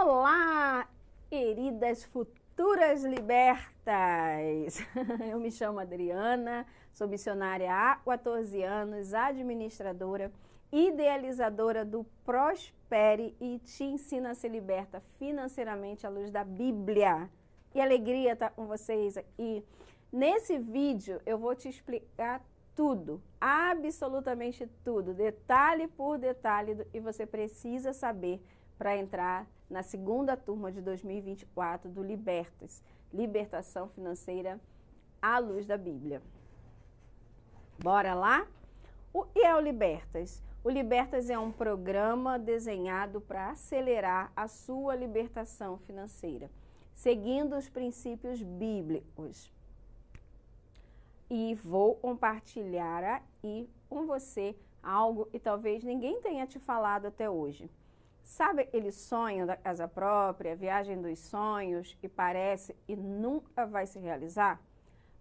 Olá, queridas futuras libertas! Eu me chamo Adriana, sou missionária há 14 anos, administradora, idealizadora do Prospere e te ensino a ser liberta financeiramente à luz da Bíblia. Que alegria estar com vocês aqui. Nesse vídeo eu vou te explicar tudo, absolutamente tudo, detalhe por detalhe, e você precisa saber para entrar na segunda turma de 2024 do Libertas, Libertação Financeira à luz da Bíblia. Bora lá? O que é o Libertas? O Libertas é um programa desenhado para acelerar a sua libertação financeira, seguindo os princípios bíblicos. E vou compartilhar aí com você algo que talvez ninguém tenha te falado até hoje. Sabe aquele sonho da casa própria, viagem dos sonhos, que parece e nunca vai se realizar?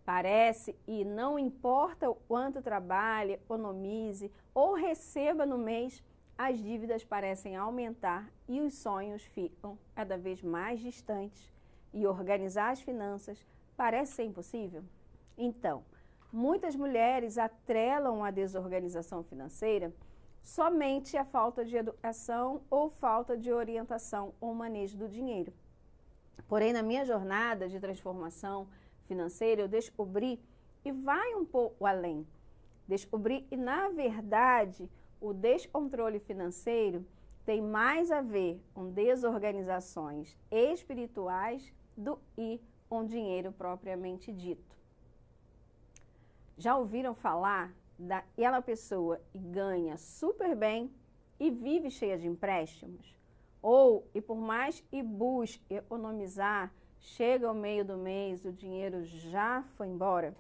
Parece e não importa o quanto trabalhe, economize ou receba no mês, as dívidas parecem aumentar e os sonhos ficam cada vez mais distantes e organizar as finanças parece ser impossível? Então, muitas mulheres atrelam a desorganização financeira somente a falta de educação ou falta de orientação ou manejo do dinheiro. Porém, na minha jornada de transformação financeira, eu descobri e vai um pouco além. Descobri que, na verdade, o descontrole financeiro tem mais a ver com desorganizações espirituais do que com dinheiro propriamente dito. Já ouviram falar daquela pessoa que ganha super bem e vive cheia de empréstimos? Ou, e por mais que busque economizar, chega ao meio do mês, o dinheiro já foi embora?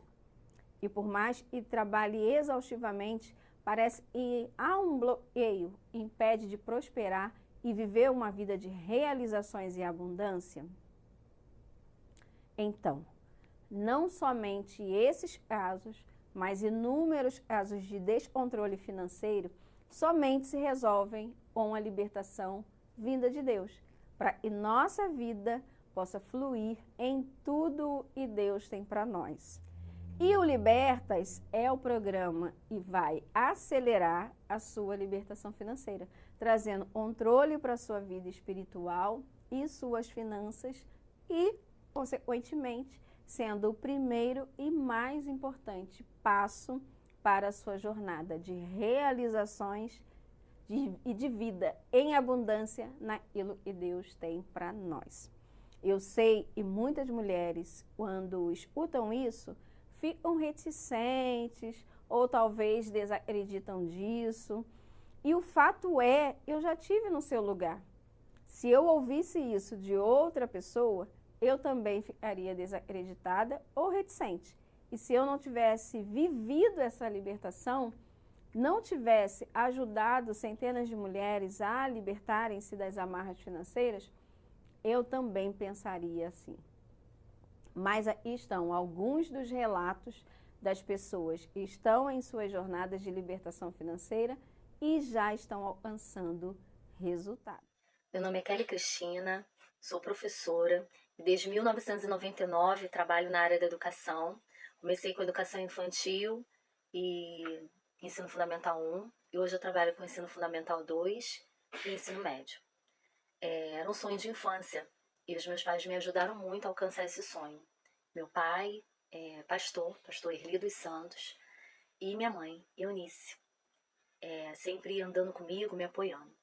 E por mais que trabalhe exaustivamente, parece que há um bloqueio que impede de prosperar e viver uma vida de realizações e abundância? Então, não somente esses casos, mas inúmeros casos de descontrole financeiro somente se resolvem com a libertação vinda de Deus, para que nossa vida possa fluir em tudo o que Deus tem para nós. E o Libertas é o programa que vai acelerar a sua libertação financeira, trazendo controle para a sua vida espiritual e suas finanças e, consequentemente, sendo o primeiro e mais importante passo para a sua jornada de realizações e de vida em abundância naquilo que Deus tem para nós. Eu sei que muitas mulheres, quando escutam isso, ficam reticentes ou talvez desacreditam disso. E o fato é, eu já tive no seu lugar. Se eu ouvisse isso de outra pessoa, eu também ficaria desacreditada ou reticente. E se eu não tivesse vivido essa libertação, não tivesse ajudado centenas de mulheres a libertarem-se das amarras financeiras, eu também pensaria assim. Mas aqui estão alguns dos relatos das pessoas que estão em suas jornadas de libertação financeira e já estão alcançando resultados. Meu nome é Kelly Cristina, sou professora e desde 1999 trabalho na área da educação. Comecei com educação infantil e ensino fundamental 1 e hoje eu trabalho com ensino fundamental 2 e ensino médio. Era um sonho de infância e os meus pais me ajudaram muito a alcançar esse sonho. Meu pai é pastor Erli dos Santos, e minha mãe, Eunice, sempre andando comigo, me apoiando.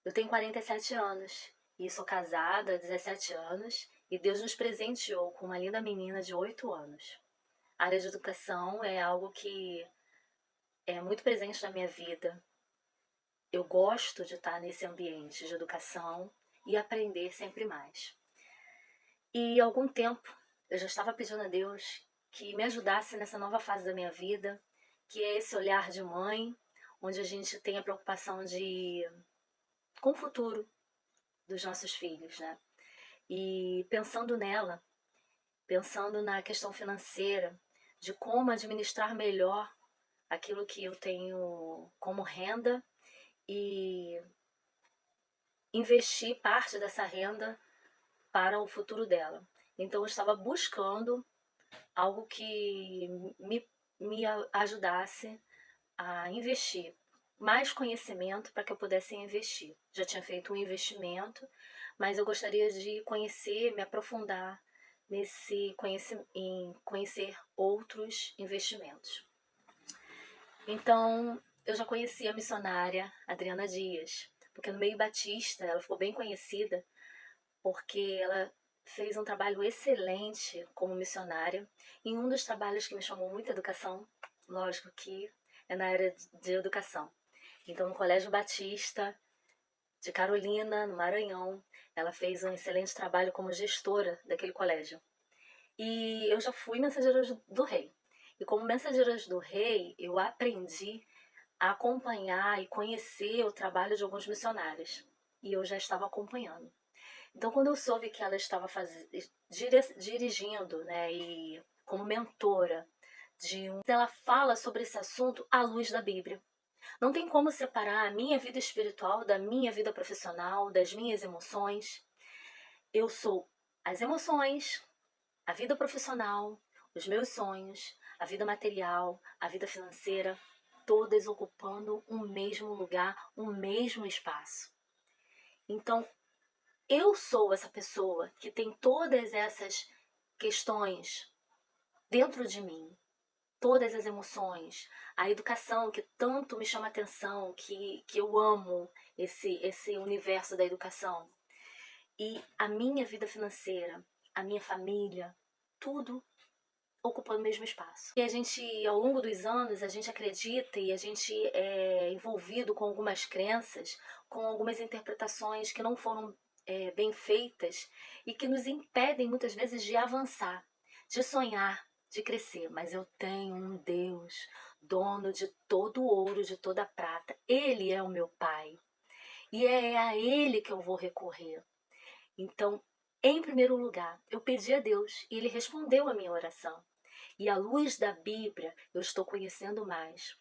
Eu tenho 47 anos e sou casada há 17 anos e Deus nos presenteou com uma linda menina de 8 anos. A área de educação é algo que é muito presente na minha vida. Eu gosto de estar nesse ambiente de educação e aprender sempre mais. E há algum tempo eu já estava pedindo a Deus que me ajudasse nessa nova fase da minha vida, que é esse olhar de mãe, onde a gente tem a preocupação com o futuro dos nossos filhos, né? E pensando nela, pensando na questão financeira, de como administrar melhor aquilo que eu tenho como renda e investir parte dessa renda para o futuro dela. Então eu estava buscando algo que me ajudasse a investir mais conhecimento para que eu pudesse investir. Já tinha feito um investimento, mas eu gostaria de conhecer, me aprofundar em conhecer outros investimentos. Então, eu já conhecia a missionária Adriana Dias, porque no meio batista ela ficou bem conhecida porque ela fez um trabalho excelente como missionária. E um dos trabalhos que me chamou muita educação, lógico que é na área de educação. Então, no Colégio Batista de Carolina, no Maranhão, ela fez um excelente trabalho como gestora daquele colégio. E eu já fui mensageira do rei. E como mensageira do rei, eu aprendi a acompanhar e conhecer o trabalho de alguns missionários. E eu já estava acompanhando. Então, quando eu soube que ela estava dirigindo, né, e como mentora ela fala sobre esse assunto à luz da Bíblia. Não tem como separar a minha vida espiritual da minha vida profissional, das minhas emoções. Eu sou as emoções, a vida profissional, os meus sonhos, a vida material, a vida financeira, todas ocupando um mesmo lugar, um mesmo espaço. Então, eu sou essa pessoa que tem todas essas questões dentro de mim, todas as emoções, a educação que tanto me chama atenção, que eu amo esse universo da educação, e a minha vida financeira, a minha família, tudo ocupando o mesmo espaço. E a gente, ao longo dos anos, a gente acredita e a gente é envolvido com algumas crenças, com algumas interpretações que não foram bem feitas e que nos impedem muitas vezes de avançar, de sonhar, de crescer. Mas eu tenho um Deus, dono de todo o ouro, de toda a prata. Ele é o meu Pai e é a Ele que eu vou recorrer. Então, em primeiro lugar, eu pedi a Deus e Ele respondeu a minha oração. E à luz da Bíblia, eu estou conhecendo mais.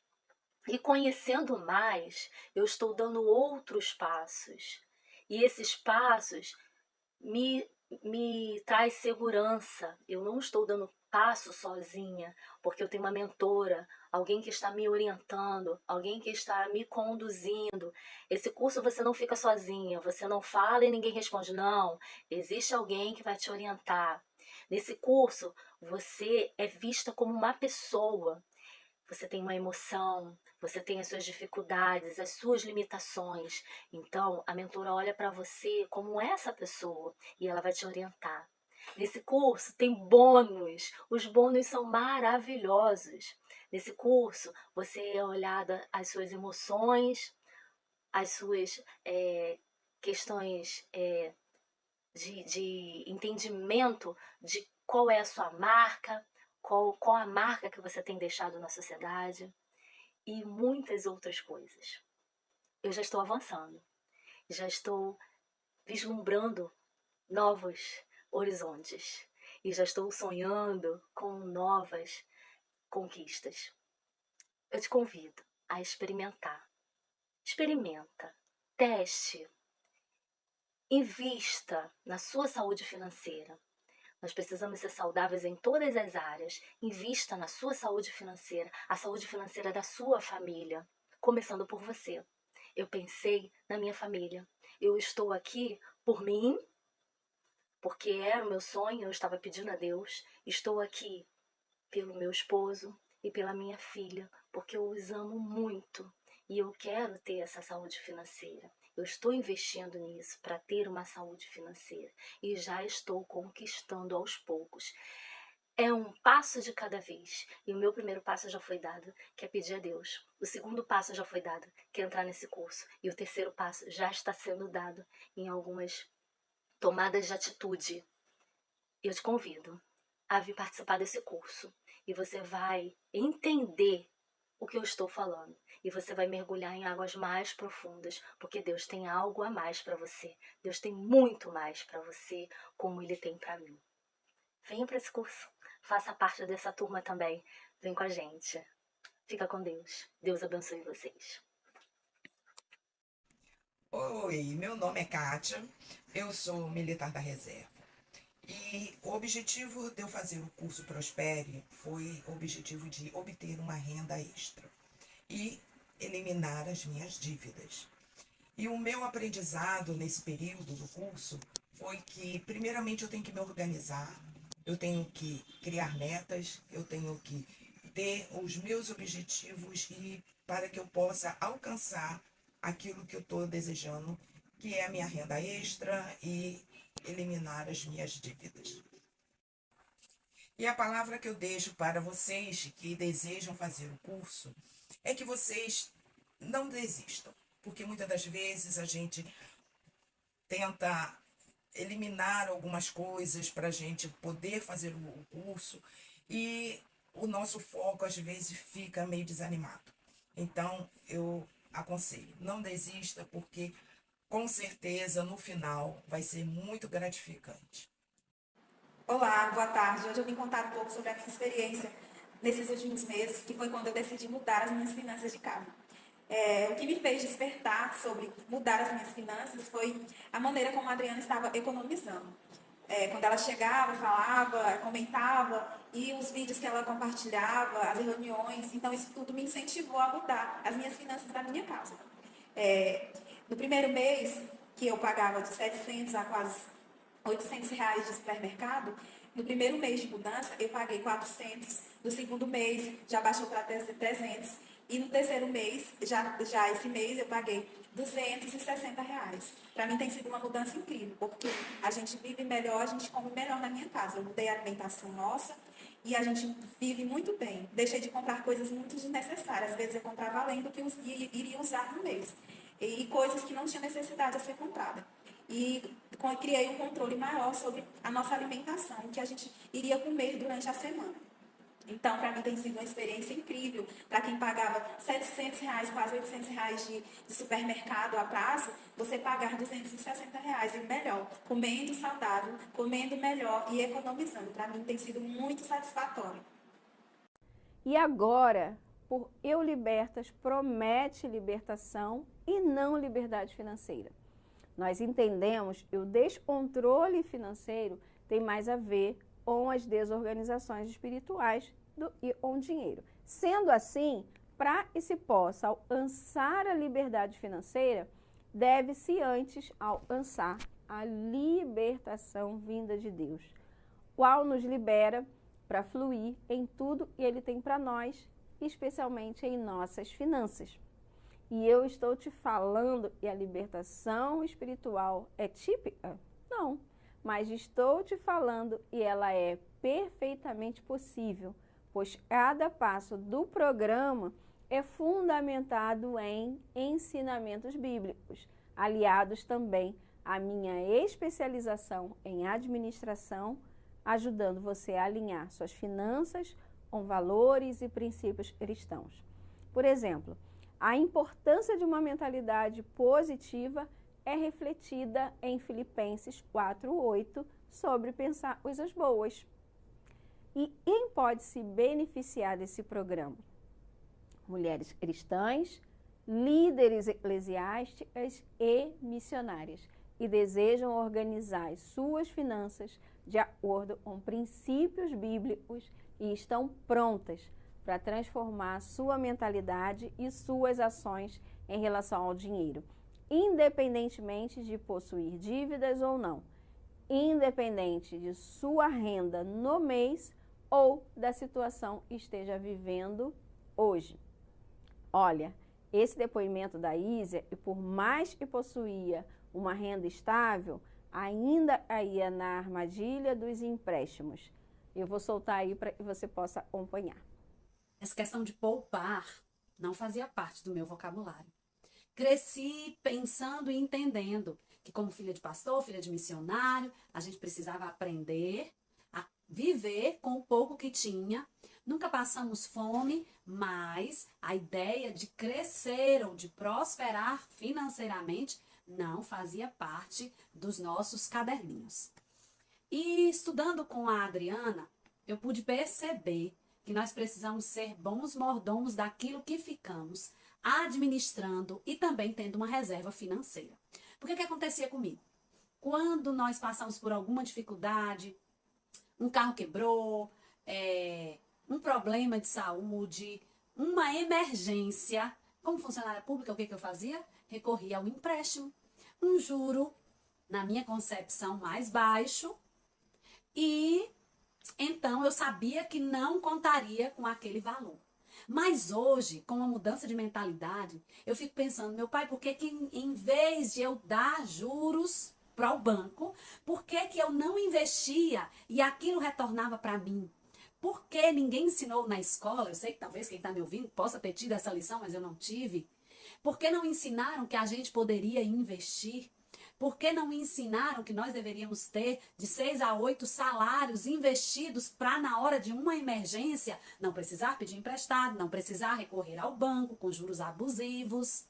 E conhecendo mais, eu estou dando outros passos. E esses passos me traz segurança. Eu não estou dando passo sozinha, porque eu tenho uma mentora, alguém que está me orientando, alguém que está me conduzindo. Esse curso você não fica sozinha, você não fala e ninguém responde. Não, existe alguém que vai te orientar. Nesse curso, você é vista como uma pessoa. Você tem uma emoção, você tem as suas dificuldades, as suas limitações. Então, a mentora olha para você como essa pessoa e ela vai te orientar. Nesse curso tem bônus. Os bônus são maravilhosos. Nesse curso, você é olhada as suas emoções, as suas questões de entendimento de qual é a sua marca, qual a marca que você tem deixado na sociedade e muitas outras coisas. Eu já estou avançando, já estou vislumbrando novos horizontes e já estou sonhando com novas conquistas. Eu te convido a experimentar. Experimenta, teste, invista na sua saúde financeira. Nós precisamos ser saudáveis em todas as áreas. Invista na sua saúde financeira, a saúde financeira da sua família, começando por você. Eu pensei na minha família. Eu estou aqui por mim, porque era o meu sonho, eu estava pedindo a Deus. Estou aqui pelo meu esposo e pela minha filha, porque eu os amo muito e eu quero ter essa saúde financeira. Eu estou investindo nisso para ter uma saúde financeira e já estou conquistando aos poucos. É um passo de cada vez. E o meu primeiro passo já foi dado, que é pedir a Deus. O segundo passo já foi dado, que é entrar nesse curso. E o terceiro passo já está sendo dado em algumas tomadas de atitude. Eu te convido a vir participar desse curso. E você vai entender o que eu estou falando. E você vai mergulhar em águas mais profundas, porque Deus tem algo a mais para você. Deus tem muito mais para você, como Ele tem para mim. Venha para esse curso. Faça parte dessa turma também. Vem com a gente. Fica com Deus. Deus abençoe vocês. Oi, meu nome é Kátia, eu sou militar da reserva. E o objetivo de eu fazer o curso Prospere foi o objetivo de obter uma renda extra e eliminar as minhas dívidas. E o meu aprendizado nesse período do curso foi que, primeiramente, eu tenho que me organizar, eu tenho que criar metas, eu tenho que ter os meus objetivos e para que eu possa alcançar aquilo que eu estou desejando, que é a minha renda extra e eliminar as minhas dívidas. E a palavra que eu deixo para vocês que desejam fazer o curso é que vocês não desistam, porque muitas das vezes a gente tenta eliminar algumas coisas para a gente poder fazer o curso e o nosso foco às vezes fica meio desanimado. Então eu aconselho, não desista, porque com certeza no final vai ser muito gratificante. Olá, boa tarde. Hoje eu vim contar um pouco sobre a minha experiência nesses últimos meses, que foi quando eu decidi mudar as minhas finanças de casa. O que me fez despertar sobre mudar as minhas finanças foi a maneira como a Adriana estava economizando. Quando ela chegava, falava, comentava, e os vídeos que ela compartilhava, as reuniões, então isso tudo me incentivou a mudar as minhas finanças da minha casa. É, no primeiro mês, que eu pagava de 700 a quase R$ 800 de supermercado, no primeiro mês de mudança eu paguei 400, no segundo mês já baixou para 300 e no terceiro mês, já esse mês eu paguei R$ 260. Para mim tem sido uma mudança incrível, porque a gente vive melhor, a gente come melhor na minha casa. Eu mudei a alimentação nossa e a gente vive muito bem. Deixei de comprar coisas muito desnecessárias. Às vezes eu comprava além do que eu iria usar no mês. E coisas que não tinha necessidade de ser comprada. E criei um controle maior sobre a nossa alimentação, o que a gente iria comer durante a semana. Então, para mim tem sido uma experiência incrível. Para quem pagava R$ 700, quase R$ 800 de supermercado a prazo, você pagar R$ 260 e melhor, comendo saudável, comendo melhor e economizando. Para mim tem sido muito satisfatório. E agora, por Eu Libertas, promete libertação e não liberdade financeira. Nós entendemos que o descontrole financeiro tem mais a ver com as desorganizações espirituais e com o dinheiro. Sendo assim, para que se possa alcançar a liberdade financeira, deve-se antes alcançar a libertação vinda de Deus, qual nos libera para fluir em tudo que Ele tem para nós, especialmente em nossas finanças. E eu estou te falando que a libertação espiritual é típica? Não, mas estou te falando e ela é perfeitamente possível, pois cada passo do programa é fundamentado em ensinamentos bíblicos, aliados também à minha especialização em administração, ajudando você a alinhar suas finanças com valores e princípios cristãos. Por exemplo, a importância de uma mentalidade positiva é refletida em Filipenses 4:8 sobre pensar coisas boas. E quem pode se beneficiar desse programa? Mulheres cristãs, líderes eclesiásticas e missionárias, que desejam organizar as suas finanças de acordo com princípios bíblicos e estão prontas para transformar sua mentalidade e suas ações em relação ao dinheiro, independentemente de possuir dívidas ou não, independente de sua renda no mês ou da situação que esteja vivendo hoje. Olha, esse depoimento da Ísia, e por mais que possuía uma renda estável, ainda caía na armadilha dos empréstimos. Eu vou soltar aí para que você possa acompanhar. Essa questão de poupar não fazia parte do meu vocabulário. Cresci pensando e entendendo que, como filha de pastor, filha de missionário, a gente precisava aprender a viver com o pouco que tinha. Nunca passamos fome, mas a ideia de crescer ou de prosperar financeiramente não fazia parte dos nossos caderninhos. E estudando com a Adriana, eu pude perceber que nós precisamos ser bons mordomos daquilo que ficamos, administrando e também tendo uma reserva financeira. Porque que acontecia comigo? Quando nós passamos por alguma dificuldade, um carro quebrou, um problema de saúde, uma emergência, como funcionária pública, o que eu fazia? Recorria ao empréstimo, um juro, na minha concepção, mais baixo, e então eu sabia que não contaria com aquele valor. Mas hoje, com a mudança de mentalidade, eu fico pensando, meu pai, por que em vez de eu dar juros para o banco, por que eu não investia e aquilo retornava para mim? Por que ninguém ensinou na escola? Eu sei que talvez quem está me ouvindo possa ter tido essa lição, mas eu não tive. Por que não ensinaram que a gente poderia investir? Por que não ensinaram que nós deveríamos ter de 6 a 8 salários investidos para, na hora de uma emergência, não precisar pedir emprestado, não precisar recorrer ao banco com juros abusivos?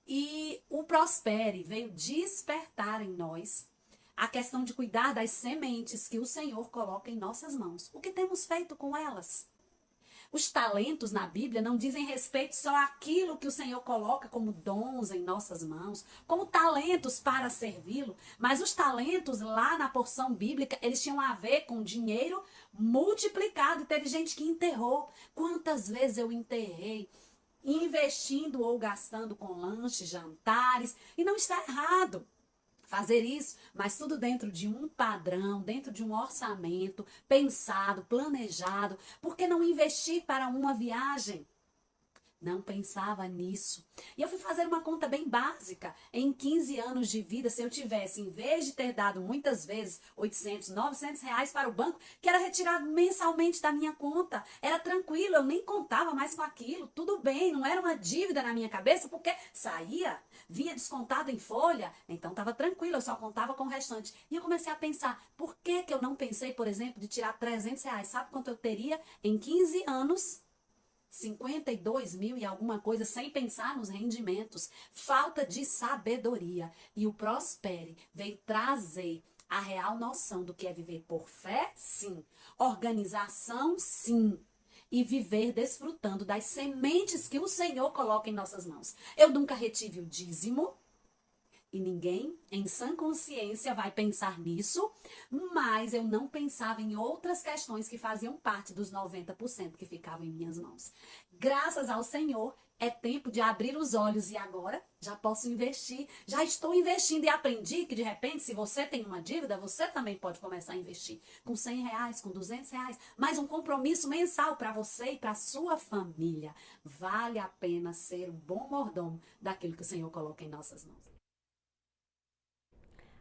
E o Prospere veio despertar em nós a questão de cuidar das sementes que o Senhor coloca em nossas mãos. O que temos feito com elas? Os talentos na Bíblia não dizem respeito só àquilo que o Senhor coloca como dons em nossas mãos, como talentos para servi-lo, mas os talentos lá na porção bíblica, eles tinham a ver com dinheiro multiplicado. E teve gente que enterrou. Quantas vezes eu enterrei investindo ou gastando com lanches, jantares, e não está errado fazer isso, mas tudo dentro de um padrão, dentro de um orçamento pensado, planejado. Por que não investir para uma viagem? Não pensava nisso. E eu fui fazer uma conta bem básica. Em 15 anos de vida, se eu tivesse, em vez de ter dado muitas vezes 800, 900 reais para o banco, que era retirado mensalmente da minha conta, era tranquilo, eu nem contava mais com aquilo, tudo bem, não era uma dívida na minha cabeça, porque saía, vinha descontado em folha, então estava tranquilo, eu só contava com o restante. E eu comecei a pensar, por que eu não pensei, por exemplo, de tirar 300 reais? Sabe quanto eu teria em 15 anos? 52 mil e alguma coisa, sem pensar nos rendimentos. Falta de sabedoria. E o Prospere veio trazer a real noção do que é viver por fé, sim. Organização, sim. E viver desfrutando das sementes que o Senhor coloca em nossas mãos. Eu nunca retive o dízimo. E ninguém, em sã consciência, vai pensar nisso, mas eu não pensava em outras questões que faziam parte dos 90% que ficavam em minhas mãos. Graças ao Senhor, é tempo de abrir os olhos e agora já posso investir. Já estou investindo e aprendi que, de repente, se você tem uma dívida, você também pode começar a investir com 100 reais, com 200 reais, mais um compromisso mensal para você e para a sua família. Vale a pena ser um bom mordomo daquilo que o Senhor coloca em nossas mãos.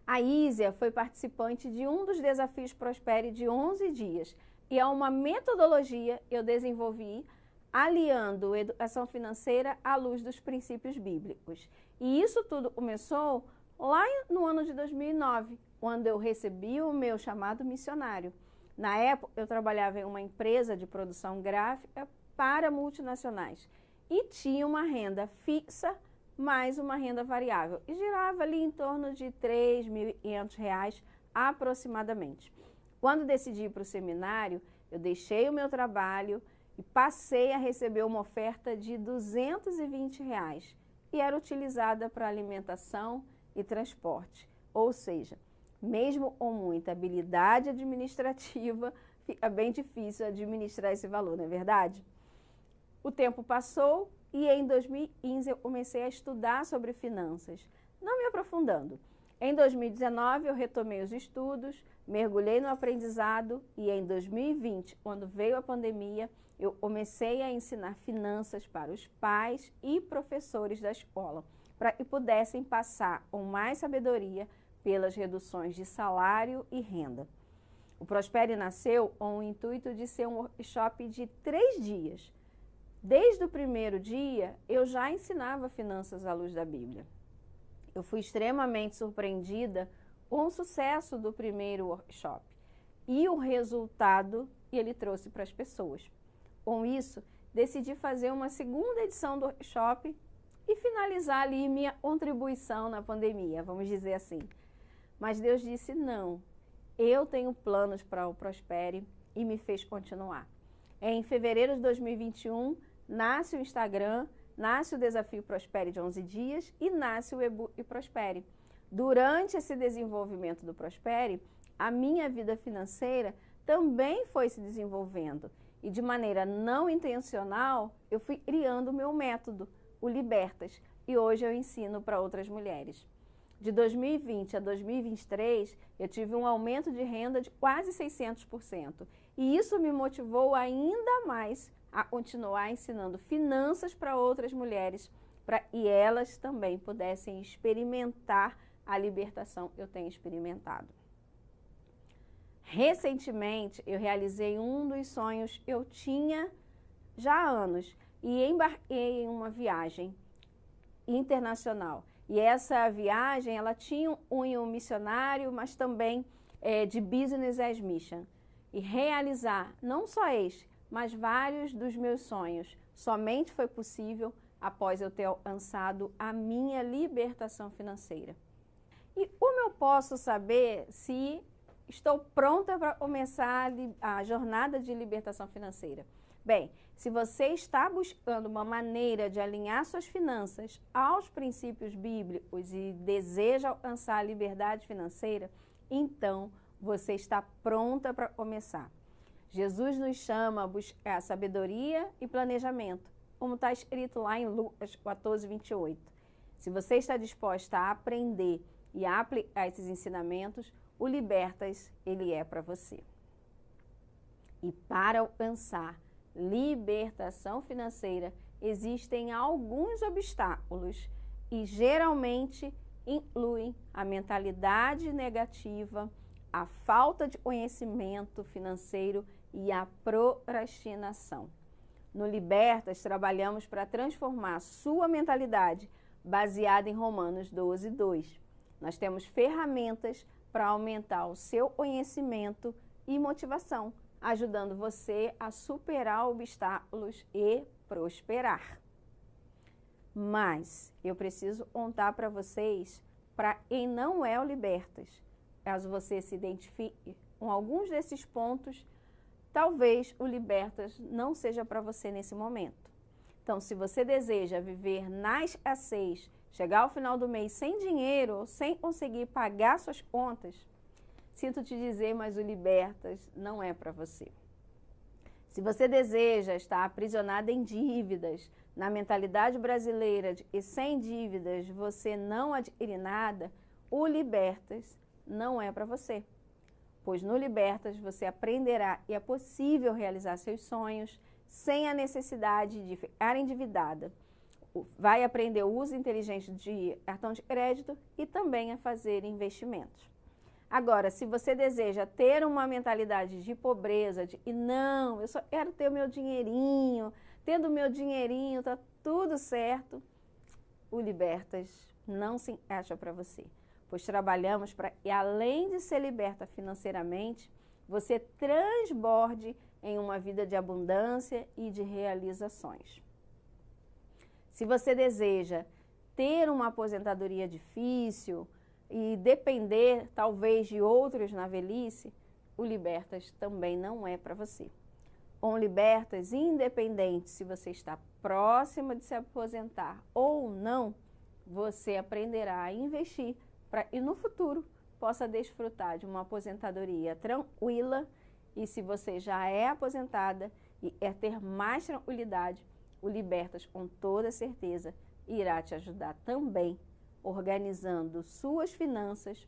A Ísia foi participante de um dos desafios Prospere de 11 dias e é uma metodologia que eu desenvolvi aliando educação financeira à luz dos princípios bíblicos. E isso tudo começou lá no ano de 2009, quando eu recebi o meu chamado missionário. Na época, eu trabalhava em uma empresa de produção gráfica para multinacionais e tinha uma renda fixa mais uma renda variável, e girava ali em torno de R$ 3.500 aproximadamente. Quando decidi ir para o seminário, eu deixei o meu trabalho e passei a receber uma oferta de R$ 220 e era utilizada para alimentação e transporte. Ou seja, mesmo com muita habilidade administrativa, fica bem difícil administrar esse valor, não é verdade? O tempo passou e em 2015 eu comecei a estudar sobre finanças, não me aprofundando. Em 2019 eu retomei os estudos, mergulhei no aprendizado e em 2020, quando veio a pandemia, eu comecei a ensinar finanças para os pais e professores da escola, para que pudessem passar com mais sabedoria pelas reduções de salário e renda. O Prospere nasceu com o intuito de ser um workshop de 3 dias. Desde o primeiro dia, eu já ensinava finanças à luz da Bíblia. Eu fui extremamente surpreendida com o sucesso do primeiro workshop e o resultado que ele trouxe para as pessoas. Com isso, decidi fazer uma segunda edição do workshop e finalizar ali minha contribuição na pandemia, vamos dizer assim. Mas Deus disse não, eu tenho planos para o Prospere e me fez continuar. Em fevereiro de 2021, nasce o Instagram nasce o Desafio Prospere de 11 dias e nasce o EBU e Prospere. Durante esse desenvolvimento do Prospere, a minha vida financeira também foi se desenvolvendo. E de maneira não intencional, eu fui criando o meu método, o Libertas, e hoje eu ensino para outras mulheres. De 2020 a 2023, eu tive um aumento de renda de quase 600%. E isso me motivou ainda mais a continuar ensinando finanças para outras mulheres, e elas também pudessem experimentar a libertação que eu tenho experimentado. Recentemente, eu realizei um dos sonhos que eu tinha já há anos e embarquei em uma viagem internacional. E essa viagem, ela tinha um cunho missionário, mas também de Business as Mission. E realizar não só este, mas vários dos meus sonhos somente foi possível após eu ter alcançado a minha libertação financeira. E como eu posso saber se estou pronta para começar a jornada de libertação financeira? Bem, se você está buscando uma maneira de alinhar suas finanças aos princípios bíblicos e deseja alcançar a liberdade financeira, então você está pronta para começar. Jesus nos chama a buscar sabedoria e planejamento, como está escrito lá em Lucas 14, 28. Se você está disposta a aprender e a aplicar esses ensinamentos, o Libertas, ele é para você. E para alcançar libertação financeira, existem alguns obstáculos e geralmente incluem a mentalidade negativa, a falta de conhecimento financeiro e a procrastinação. No Libertas, trabalhamos para transformar sua mentalidade baseada em Romanos 12, 2. Nós temos ferramentas para aumentar o seu conhecimento e motivação, ajudando você a superar obstáculos e prosperar. Mas eu preciso contar para vocês, para quem não é o Libertas, caso você se identifique com alguns desses pontos, talvez o Libertas não seja para você nesse momento. Então, se você deseja viver na escassez, chegar ao final do mês sem dinheiro ou sem conseguir pagar suas contas, sinto te dizer, mas o Libertas não é para você. Se você deseja estar aprisionada em dívidas, na mentalidade brasileira de que sem dívidas você não adquire nada, o Libertas não é para você. Pois no Libertas você aprenderá que é possível realizar seus sonhos sem a necessidade de ficar endividada. Vai aprender o uso inteligente de cartão de crédito e também a fazer investimentos. Agora, se você deseja ter uma mentalidade de pobreza, de não, eu só quero ter o meu dinheirinho, tendo o meu dinheirinho, está tudo certo, o Libertas não se encaixa para você. Pois trabalhamos para que, além de ser liberta financeiramente, você transborde em uma vida de abundância e de realizações. Se você deseja ter uma aposentadoria difícil e depender, talvez, de outros na velhice, o Libertas também não é para você. Com o Libertas, independente se você está próxima de se aposentar ou não, você aprenderá a investir para que no futuro possa desfrutar de uma aposentadoria tranquila. E se você já é aposentada e quer ter mais tranquilidade, o Libertas, com toda certeza, irá te ajudar também, organizando suas finanças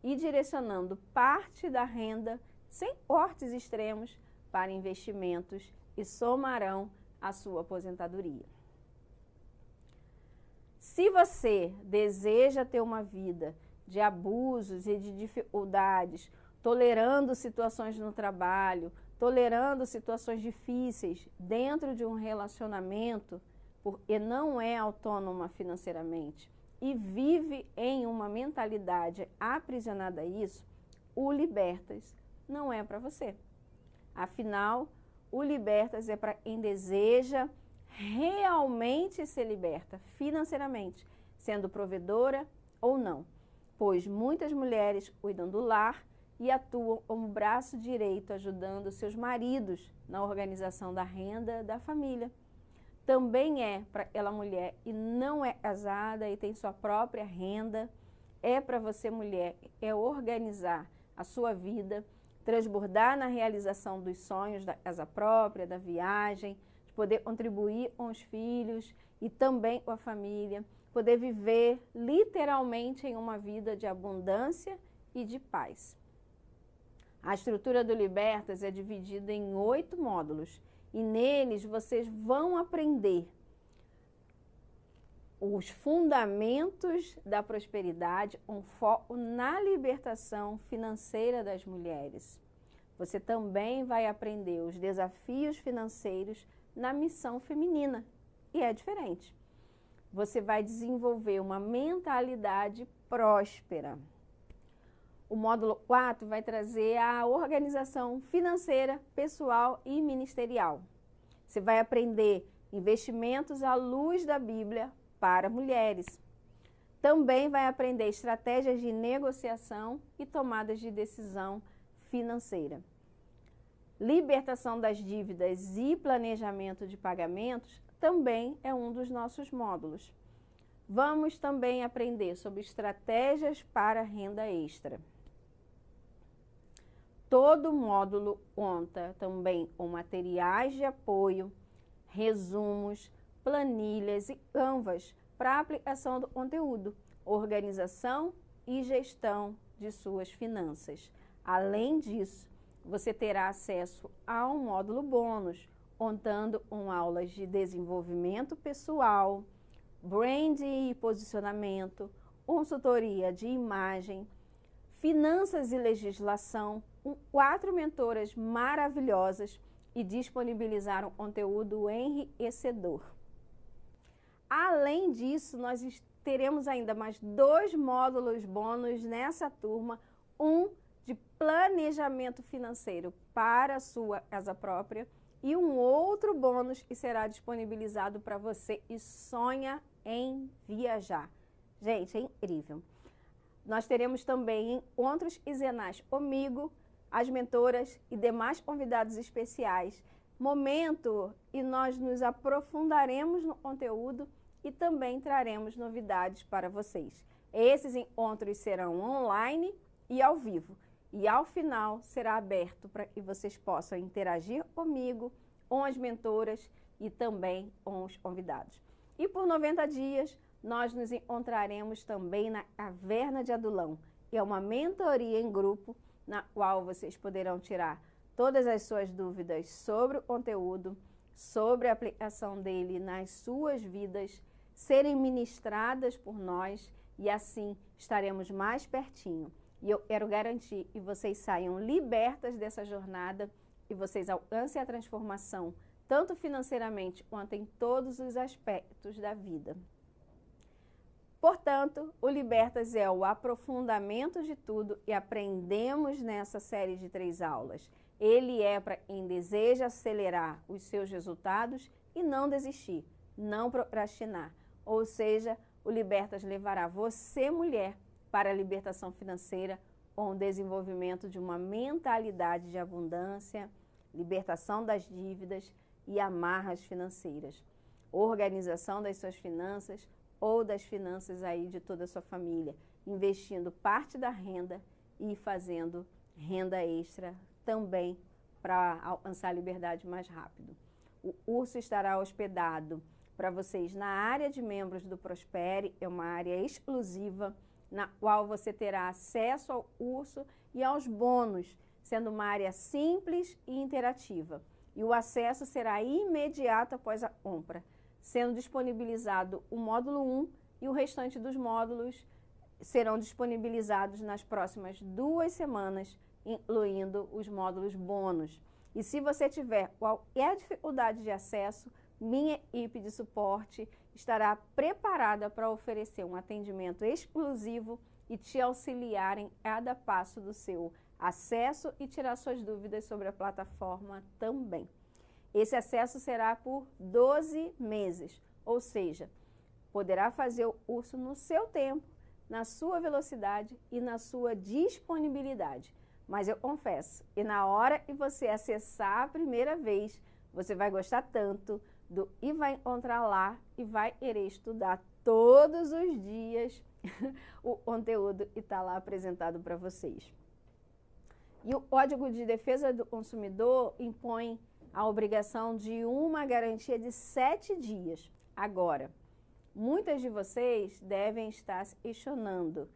e direcionando parte da renda, sem cortes extremos, para investimentos e somarão a sua aposentadoria. Se você deseja ter uma vida de abusos e de dificuldades, tolerando situações no trabalho, tolerando situações difíceis dentro de um relacionamento, porque não é autônoma financeiramente e vive em uma mentalidade aprisionada a isso, o Libertas não é para você. Afinal, o Libertas é para quem deseja realmente ser liberta financeiramente, sendo provedora ou não, pois muitas mulheres cuidam do lar e atuam como braço direito, ajudando seus maridos na organização da renda da família. também é para aquela mulher e não é casada e tem sua própria renda. É para você, mulher, é organizar a sua vida, transbordar na realização dos sonhos da casa própria, da viagem, de poder contribuir com os filhos e também com a família, poder viver literalmente em uma vida de abundância e de paz. A estrutura do Libertas é dividida em 8 módulos e neles vocês vão aprender os fundamentos da prosperidade, um foco na libertação financeira das mulheres. Você também vai aprender os desafios financeiros na missão feminina, e é diferente. Você vai desenvolver uma mentalidade próspera. O módulo 4 vai trazer a organização financeira, pessoal e ministerial. Você vai aprender investimentos à luz da Bíblia para mulheres. Também vai aprender estratégias de negociação e tomadas de decisão financeira. Libertação das dívidas e planejamento de pagamentos também é um dos nossos módulos. Vamos também aprender sobre estratégias para renda extra. Todo módulo conta também com materiais de apoio, resumos, planilhas e canvas para aplicação do conteúdo, organização e gestão de suas finanças. Além disso, você terá acesso a um módulo bônus, contando com aulas de desenvolvimento pessoal, branding e posicionamento, consultoria de imagem, finanças e legislação, com 4 mentoras maravilhosas e disponibilizaram conteúdo enriquecedor. Além disso, nós teremos ainda mais 2 módulos bônus nessa turma, um de planejamento financeiro para a sua casa própria e um outro bônus que será disponibilizado para você e sonha em viajar. Gente, é incrível. Nós teremos também encontros quinzenais comigo, as mentoras e demais convidados especiais. Momento e nós nos aprofundaremos no conteúdo e também traremos novidades para vocês. Esses encontros serão online e ao vivo. E ao final será aberto para que vocês possam interagir comigo, com as mentoras e também com os convidados. E por 90 dias nós nos encontraremos também na Caverna de Adulão, que é uma mentoria em grupo na qual vocês poderão tirar todas as suas dúvidas sobre o conteúdo, sobre a aplicação dele nas suas vidas, serem ministradas por nós e assim estaremos mais pertinho. E eu quero garantir que vocês saiam libertas dessa jornada e vocês alcancem a transformação, tanto financeiramente quanto em todos os aspectos da vida. Portanto, o Libertas é o aprofundamento de tudo e aprendemos nessa série de 3 aulas. Ele é para quem deseja acelerar os seus resultados e não desistir, não procrastinar. Ou seja, o Libertas levará você, mulher, para a libertação financeira com o desenvolvimento de uma mentalidade de abundância, libertação das dívidas e amarras financeiras, organização das suas finanças ou das finanças aí de toda a sua família, investindo parte da renda e fazendo renda extra também para alcançar a liberdade mais rápido. O curso estará hospedado para vocês na área de membros do Prospere, é uma área exclusiva na qual você terá acesso ao curso e aos bônus, sendo uma área simples e interativa. E o acesso será imediato após a compra, sendo disponibilizado o módulo 1 e o restante dos módulos serão disponibilizados nas próximas 2 semanas, incluindo os módulos bônus. E se você tiver qualquer dificuldade de acesso, minha equipe de suporte estará preparada para oferecer um atendimento exclusivo e te auxiliar em cada passo do seu acesso e tirar suas dúvidas sobre a plataforma também. Esse acesso será por 12 meses, ou seja, poderá fazer o curso no seu tempo, na sua velocidade e na sua disponibilidade. Mas eu confesso, e na hora que você acessar a primeira vez, você vai gostar tanto, e vai entrar lá e vai querer estudar todos os dias o conteúdo e está lá apresentado para vocês. E o Código de Defesa do Consumidor impõe a obrigação de uma garantia de 7 dias. Agora, muitas de vocês devem estar se questionando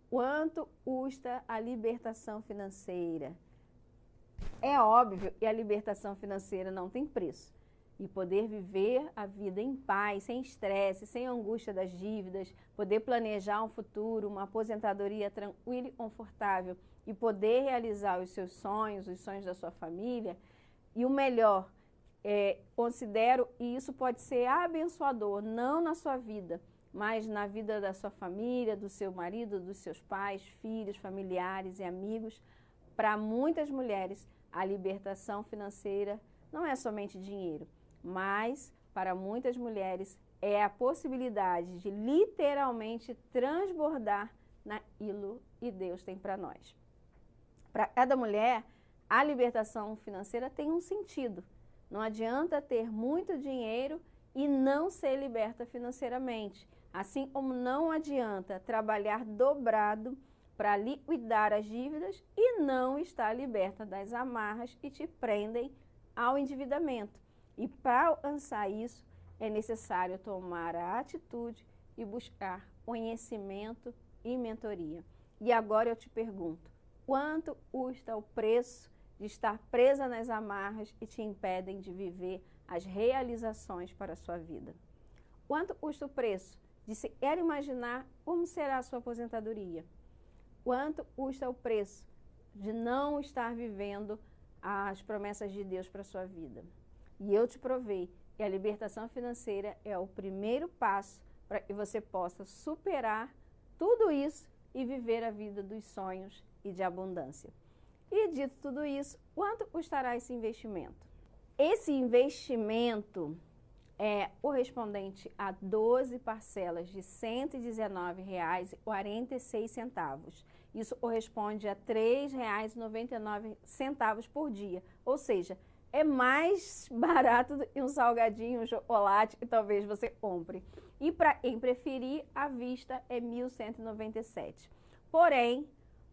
quanto custa a libertação financeira. É óbvio que a libertação financeira não tem preço. E poder viver a vida em paz, sem estresse, sem angústia das dívidas, poder planejar um futuro, uma aposentadoria tranquila e confortável e poder realizar os seus sonhos, os sonhos da sua família. E o melhor, considero, e isso pode ser abençoador, não na sua vida, mas na vida da sua família, do seu marido, dos seus pais, filhos, familiares e amigos. Para muitas mulheres, a libertação financeira não é somente dinheiro, mas para muitas mulheres é a possibilidade de literalmente transbordar naquilo que Deus tem para nós. Para cada mulher, a libertação financeira tem um sentido. Não adianta ter muito dinheiro e não ser liberta financeiramente. Assim como não adianta trabalhar dobrado para liquidar as dívidas e não estar liberta das amarras que te prendem ao endividamento. E para alcançar isso, é necessário tomar a atitude e buscar conhecimento e mentoria. E agora eu te pergunto, quanto custa o preço de estar presa nas amarras e te impedem de viver as realizações para a sua vida? Quanto custa o preço de sequer imaginar como será a sua aposentadoria? Quanto custa o preço de não estar vivendo as promessas de Deus para a sua vida? E eu te provei que a libertação financeira é o primeiro passo para que você possa superar tudo isso e viver a vida dos sonhos e de abundância. E dito tudo isso, quanto custará esse investimento? Esse investimento é correspondente a 12 parcelas de R$ 119,46. Isso corresponde a R$ 3,99 por dia, ou seja, é mais barato do que um salgadinho, um chocolate que talvez você compre. E para quem preferir, à vista é R$ 1.197. Porém,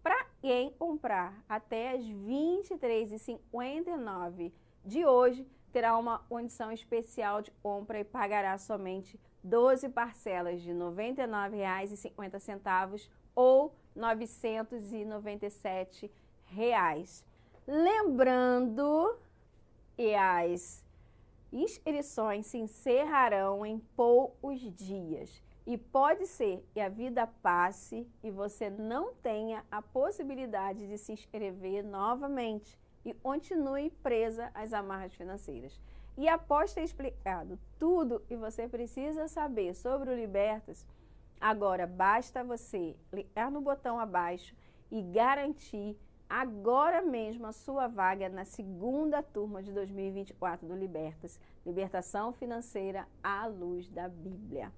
para quem comprar até as 23h59 de hoje, terá uma condição especial de compra e pagará somente 12 parcelas de R$ 99,50 ou R$ 997. Lembrando que as inscrições se encerrarão em poucos dias. E pode ser que a vida passe e você não tenha a possibilidade de se inscrever novamente e continue presa às amarras financeiras. E após ter explicado tudo que você precisa saber sobre o Libertas, agora basta você clicar no botão abaixo e garantir agora mesmo a sua vaga na segunda turma de 2024 do Libertas, Libertação Financeira à Luz da Bíblia.